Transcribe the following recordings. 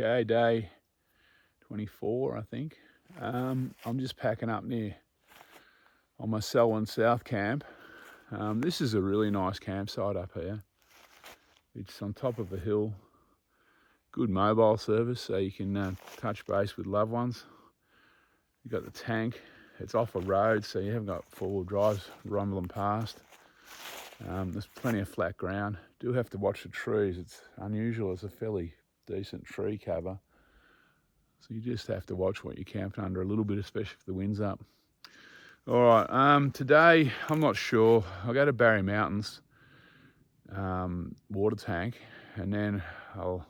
Okay, day 24, I think. I'm just packing up near on my Selwyn South camp. This is a really nice campsite up here. It's on top of a hill. Good mobile service, so you can touch base with loved ones. You've got the tank. It's off a road, so you haven't got four-wheel drives rumbling past. There's plenty of flat ground. Do have to watch the trees. It's unusual. It's a fairly decent tree cover. So you just have to watch what you're camping under a little bit, especially if the wind's up. All right, today, I'm not sure. I'll go to Barry Mountains water tank, and then I'll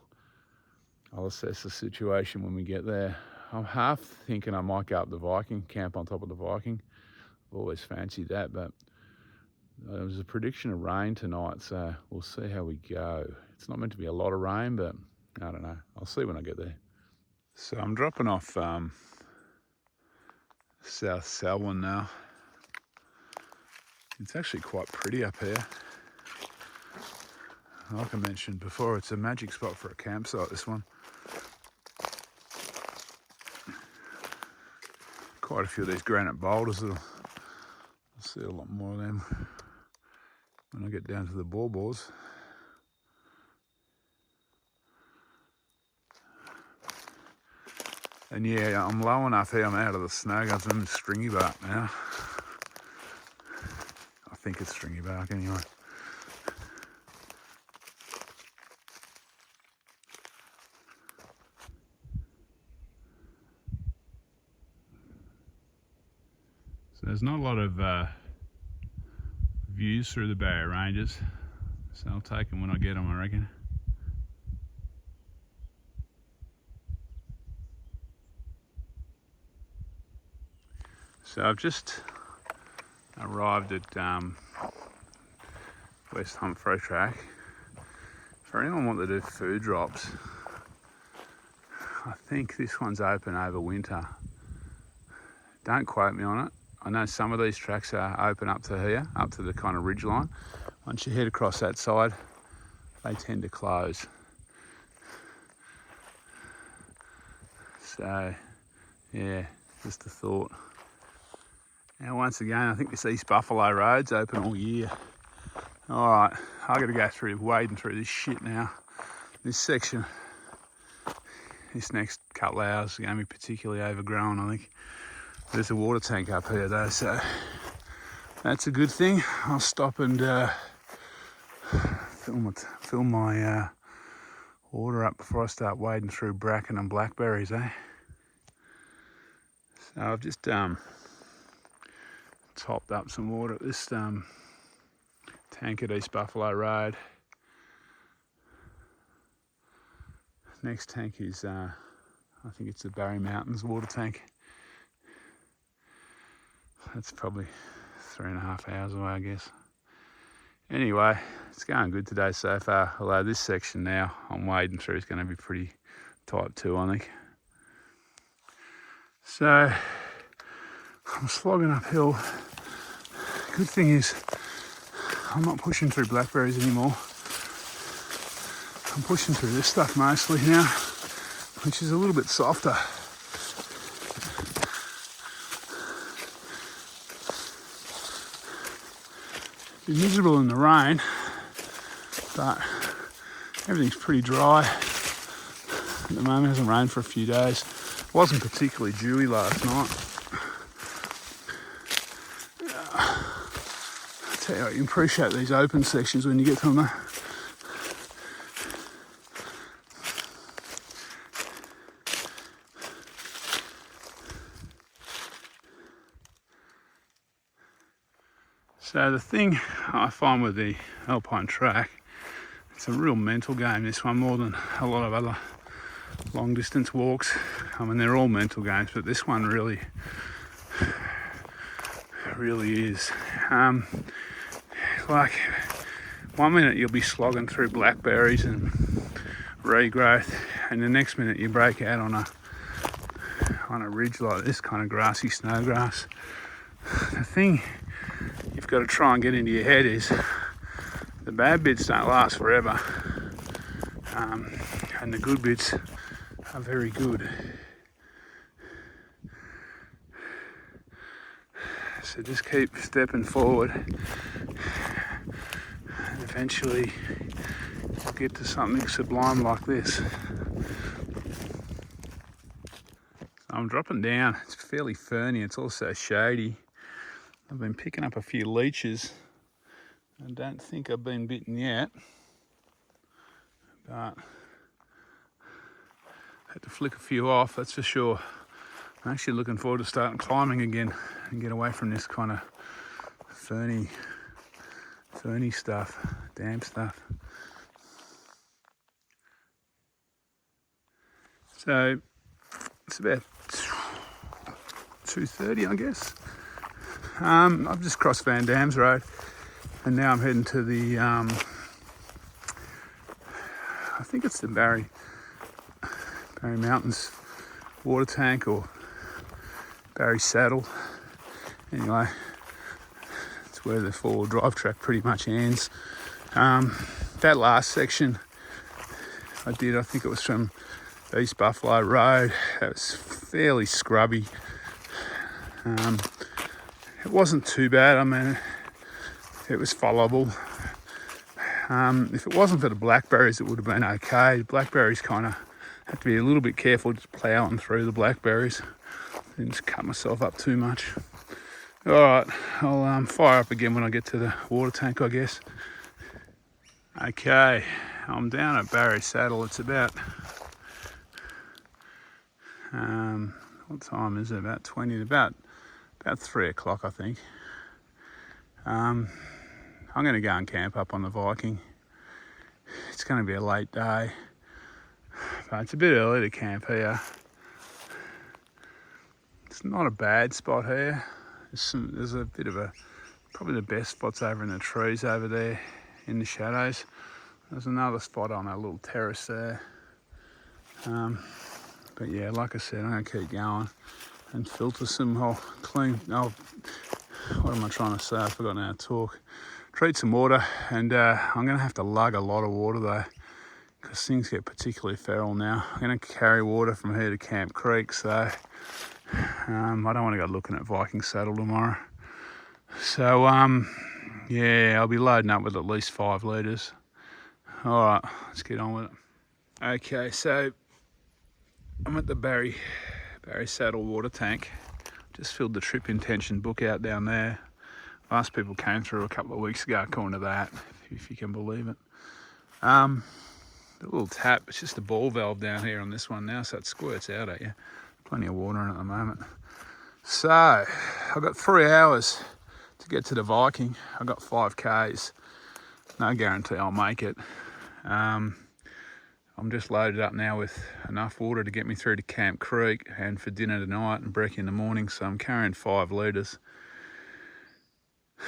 assess the situation when we get there. I'm half thinking I might go up the Viking, camp on top of the Viking. I've always fancied that, but there was a prediction of rain tonight, so we'll see how we go. It's not meant to be a lot of rain, but I don't know. I'll see when I get there. So I'm dropping off South Selwyn now. It's actually quite pretty up here. Like I mentioned before, it's a magic spot for a campsite, this one. Quite a few of these granite boulders. I'll see a lot more of them when I get down to the bores. And yeah, I'm low enough here, I'm out of the snow guns. I'm in stringy bark now. I think it's stringy bark anyway. So there's not a lot of views through the barrier ranges, so I'll take them when I get them, I reckon. So I've just arrived at West Humphrey Track. For anyone want to do food drops, I think this one's open over winter. Don't quote me on it. I know some of these tracks are open up to here, up to the kind of ridge line. Once you head across that side, they tend to close. So, yeah, just a thought. Now, once again, I think this East Buffalo Road's open all year. All right, I've got to go through, wading through this shit now. This section, this next couple of hours are going to be particularly overgrown, I think. There's a water tank up here though, so that's a good thing. I'll stop and fill my water up before I start wading through bracken and blackberries, eh? So I've just topped up some water at this tank at East Buffalo Road. Next tank is, I think it's the Barry Mountains water tank. That's probably 3.5 hours away, I guess. Anyway, it's going good today so far, although this section now I'm wading through is going to be pretty tight too, I think. So, I'm slogging uphill. Good thing is, I'm not pushing through blackberries anymore. I'm pushing through this stuff mostly now, which is a little bit softer. It's miserable in the rain, but everything's pretty dry. At the moment, it hasn't rained for a few days. It wasn't particularly dewy last night. I tell you what, you appreciate these open sections when you get to them. So the thing I find with the Alpine track, it's a real mental game, this one, more than a lot of other long distance walks. I mean, they're all mental games, but this one really is. Like, 1 minute you'll be slogging through blackberries and regrowth, and the next minute you break out on a ridge like this, kind of grassy snowgrass. The thing you've got to try and get into your head is the bad bits don't last forever, and the good bits are very good. So just keep stepping forward, and eventually you'll get to something sublime like this. I'm dropping down. It's fairly ferny. It's also shady. I've been picking up a few leeches. I don't think I've been bitten yet, but I had to flick a few off, that's for sure. I'm actually looking forward to starting climbing again and get away from this kind of ferny stuff, damp stuff. So it's about 2:30, I guess. I've just crossed Van Dam's Road, and now I'm heading to the, I think it's the Barry Mountains water tank, or Barry Saddle. Anyway, it's where the four-wheel drive track pretty much ends. That last section I did, I think it was from East Buffalo Road. That was fairly scrubby. It wasn't too bad. I mean, it was followable. If it wasn't for the blackberries, it would have been okay. Blackberries kind of have to be a little bit careful just ploughing through the blackberries. Didn't just cut myself up too much. All right, I'll fire up again when I get to the water tank, I guess. Okay, I'm down at Barry Saddle. It's about, what time is it? About 3 o'clock, I think. I'm going to go and camp up on the Viking. It's going to be a late day, but it's a bit early to camp here. It's not a bad spot here. There's a bit of probably the best spot's over in the trees over there in the shadows. There's another spot on a little terrace there. But yeah, like I said, I'm going to keep going and filter some. What am I trying to say? I've forgotten how to talk. Treat some water, and I'm going to have to lug a lot of water though, because things get particularly feral now. I'm going to carry water from here to Camp Creek, so I don't want to go looking at Viking Saddle tomorrow. So yeah, I'll be loading up with at least 5 litres. All right, let's get on with it. Okay, so I'm at the Barry Saddle water tank. Just filled the trip intention book out down there. Last people came through a couple of weeks ago according to that, if you can believe it. The little tap, it's just a ball valve down here on this one now, so it squirts out at you. Plenty of water in it at the moment. So, I've got 3 hours to get to the Viking. I've got 5 Ks. No guarantee I'll make it. I'm just loaded up now with enough water to get me through to Camp Creek and for dinner tonight and brekkie in the morning, so I'm carrying 5 litres.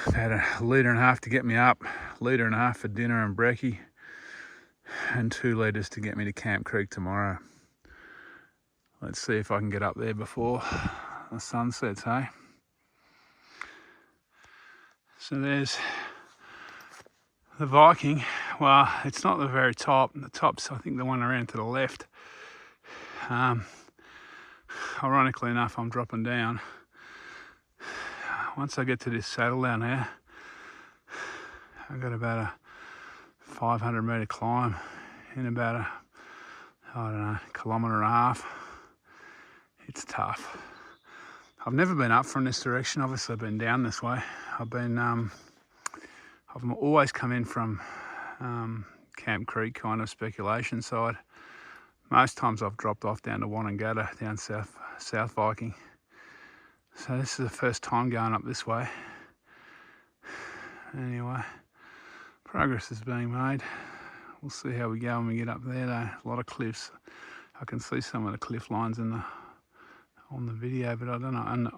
About 1.5 litres to get me up, 1.5 litres for dinner and brekkie, and 2 litres to get me to Camp Creek tomorrow. Let's see if I can get up there before the sun sets, hey? So there's the Viking. Well, it's not the very top. The top's, I think, the one around to the left. Ironically enough, I'm dropping down. Once I get to this saddle down here, I've got about a 500 metre climb in about a, 1.5 kilometres. It's tough. I've never been up from this direction. Obviously, I've been down this way. I've always come in from Camp Creek kind of speculation side. Most times I've dropped off down to Wannangata, down South Viking. So this is the first time going up this way. Anyway, progress is being made. We'll see how we go when we get up there though. A lot of cliffs. I can see some of the cliff lines on the video, but I don't know. And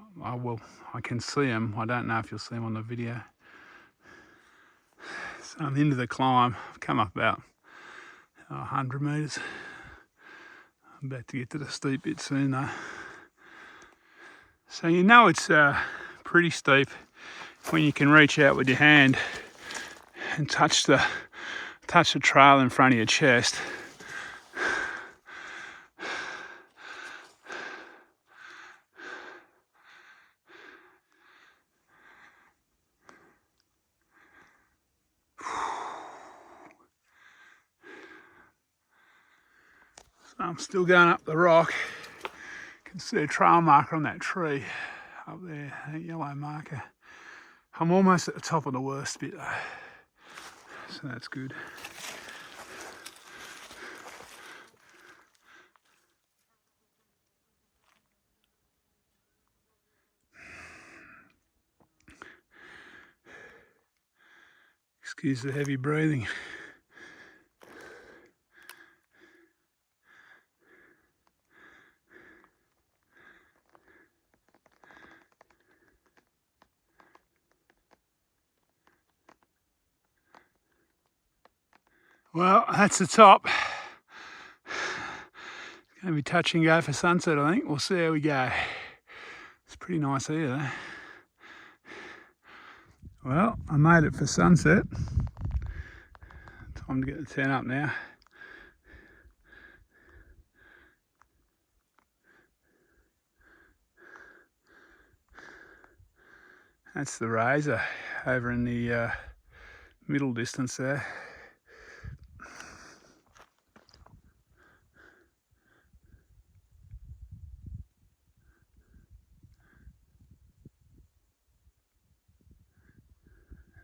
I can see them. I don't know if you'll see them on the video. So I'm into the climb. I've come up about 100 metres. I'm about to get to the steep bit soon though. So you know it's pretty steep when you can reach out with your hand and touch the trail in front of your chest. I'm still going up the rock. You can see a trail marker on that tree up there, that yellow marker. I'm almost at the top of the worst bit though, so that's good. Excuse the heavy breathing. Well, that's the top. It's going to be touch and go for sunset, I think. We'll see how we go. It's pretty nice here though. Well, I made it for sunset. Time to get the tent up now. That's the Razor over in the middle distance there.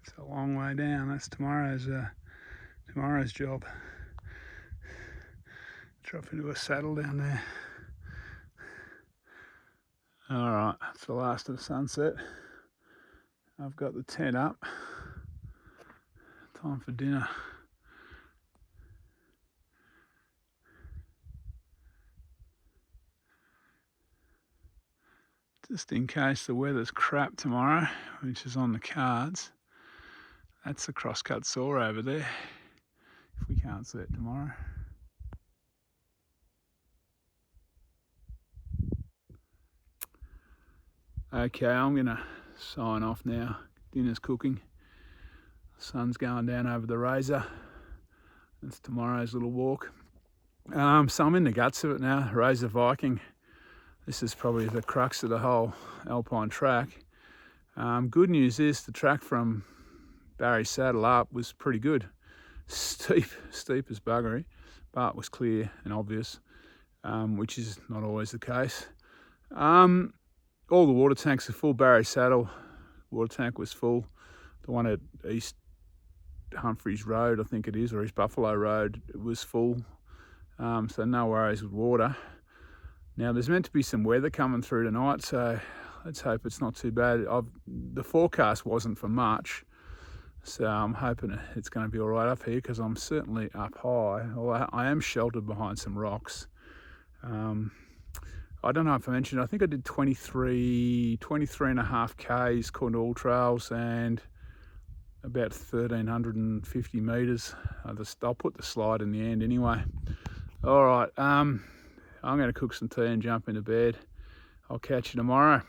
It's a long way down. That's tomorrow's job. Drop into a saddle down there. All right, that's the last of the sunset. I've got the tent up. Time for dinner. Just in case the weather's crap tomorrow, which is on the cards. That's the crosscut saw over there, if we can't see it tomorrow. Okay, I'm gonna sign off now. Dinner's cooking. The sun's going down over the Razor. It's tomorrow's little walk. So I'm in the guts of it now, Razor Viking. This is probably the crux of the whole alpine track. Good news is the track from Barry Saddle up was pretty good. Steep as buggery, but was clear and obvious, which is not always the case. All the water tanks are full. Barry Saddle water tank was full. The one at East Humphreys Road, I think it is, or East Buffalo Road, it was full. So no worries with water. Now there's meant to be some weather coming through tonight, so let's hope it's not too bad. The forecast wasn't for much, so I'm hoping it's going to be all right up here because I'm certainly up high. Although I am sheltered behind some rocks. I don't know if I mentioned, I think I did 23 and a half Ks according to All Trails and about 1,350 metres. I'll put the slide in the end anyway. All right, I'm going to cook some tea and jump into bed. I'll catch you tomorrow.